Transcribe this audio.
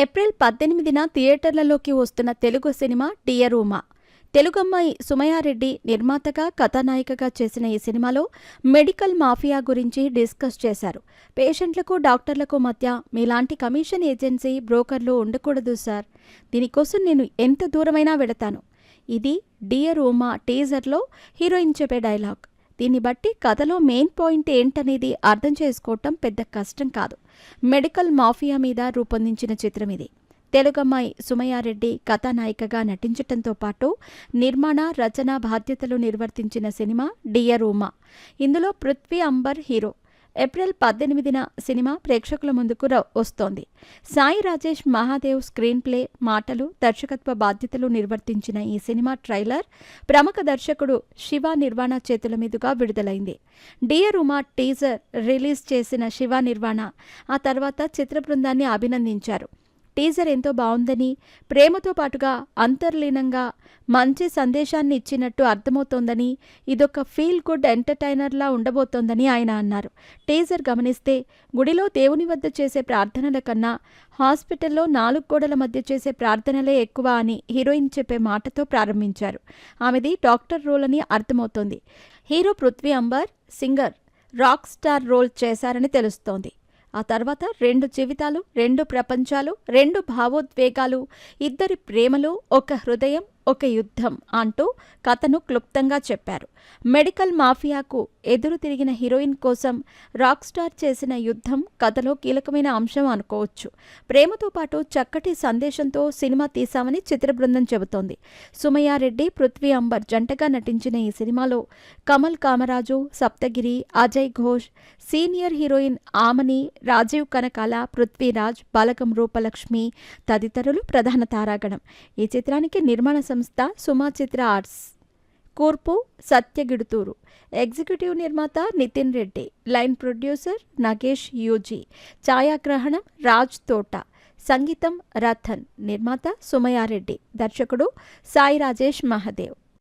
April 18న థియేటర్లలోకి వస్తున్న Telugu cinema dear Uma. తెలుగమ్మాయి సుమయారెడ్డి నిర్మాతగా, కథానాయికగా చేసిన ఈ సినిమాలో మెడికల్ మాఫియా గురించి డిస్కస్ చేశారు. పేషెంట్లకు, డాక్టర్లకు మధ్య మీలాంటి కమిషన్ ఏజెన్సీ, బ్రోకర్లు ఉండకూడదు సార్. దీనికోసం నేను ఎంత దూరమైనా వెళతాను. ఇది డియర్ ఉమా టీజర్లో హీరోయిన్ చెప్పే డైలాగ్. దీన్ని బట్టి కథలో మెయిన్ పాయింట్ ఏంటనేది అర్థం చేసుకోవటం పెద్ద కష్టం కాదు. మెడికల్ మాఫియా మీద రూపొందించిన చిత్రం ఇది. తెలుగమ్మాయి సుమయారెడ్డి కథానాయికగా నటించటంతో పాటు నిర్మాణ, రచన బాధ్యతలు నిర్వర్తించిన సినిమా డియర్ ఉమా. ఇందులో పృథ్వీ అంబర్ హీరో. ఏప్రిల్ 18న సినిమా ప్రేక్షకుల ముందుకు వస్తోంది. సాయి రాజేష్ మహాదేవ్ స్క్రీన్ ప్లే, మాటలు, దర్శకత్వ బాధ్యతలు నిర్వర్తించిన ఈ సినిమా ట్రైలర్ ప్రముఖ దర్శకుడు శివ నిర్వాణ చేతుల మీదుగా విడుదలైంది. డియర్ ఉమా టీజర్ రిలీజ్ చేసిన శివ నిర్వాణ ఆ తర్వాత చిత్ర బృందాన్ని అభినందించారు. టీజర్ ఎంతో బాగుందని, ప్రేమతో పాటుగా అంతర్లీనంగా మంచి సందేశాన్ని ఇచ్చినట్టు అర్థమవుతోందని, ఇదొక ఫీల్ గుడ్ ఎంటర్టైనర్లా ఉండబోతోందని ఆయన అన్నారు. టీజర్ గమనిస్తే గుడిలో దేవుని వద్ద చేసే ప్రార్థనల కన్నా హాస్పిటల్లో 4 గోడల మధ్య చేసే ప్రార్థనలే ఎక్కువ అని హీరోయిన్ చెప్పే మాటతో ప్రారంభించారు. ఆమెది డాక్టర్ రోల్ అని అర్థమవుతోంది. Hero Prithvi Amber singer, rock star role చేశారని తెలుస్తోంది. ఆ తర్వాత 2 జీవితాలు, 2 ప్రపంచాలు, 2 భావోద్వేగాలు, ఇద్దరి ప్రేమలు, ఒక హృదయం, ఒక యుద్ధం అంటూ కథను క్లుప్తంగా చెప్పారు. మెడికల్ మాఫియాకు ఎదురు తిరిగిన హీరోయిన్ కోసం రాక్ స్టార్ చేసిన యుద్ధం కథలో కీలకమైన అంశం అనుకోవచ్చు. ప్రేమతో పాటు చక్కటి సందేశంతో సినిమా తీశామని చిత్ర బృందం చెబుతోంది. సుమయారెడ్డి, పృథ్వీ అంబర్ జంటగా నటించిన ఈ సినిమాలో కమల్ కామరాజు, సప్తగిరి, అజయ్ ఘోష్, సీనియర్ హీరోయిన్ ఆమని, రాజీవ్ కనకాల, పృథ్వీరాజ్, బలగం రూపలక్ష్మి తదితరులు ప్రధాన తారాగణం. ఈ చిత్రానికి నిర్మాణ సంస్థ సుమా చిత్ర ఆర్ట్స్. కూర్పు సత్యగిడుతూరు. ఎగ్జిక్యూటివ్ నిర్మాత Nitin Reddy. Line producer Nagesh UG. ఛాయాగ్రహణం రాజ్ తోట. సంగీతం రథన్. నిర్మాత సుమయారెడ్డి. దర్శకుడు సాయి రాజేష్ మహాదేవ్.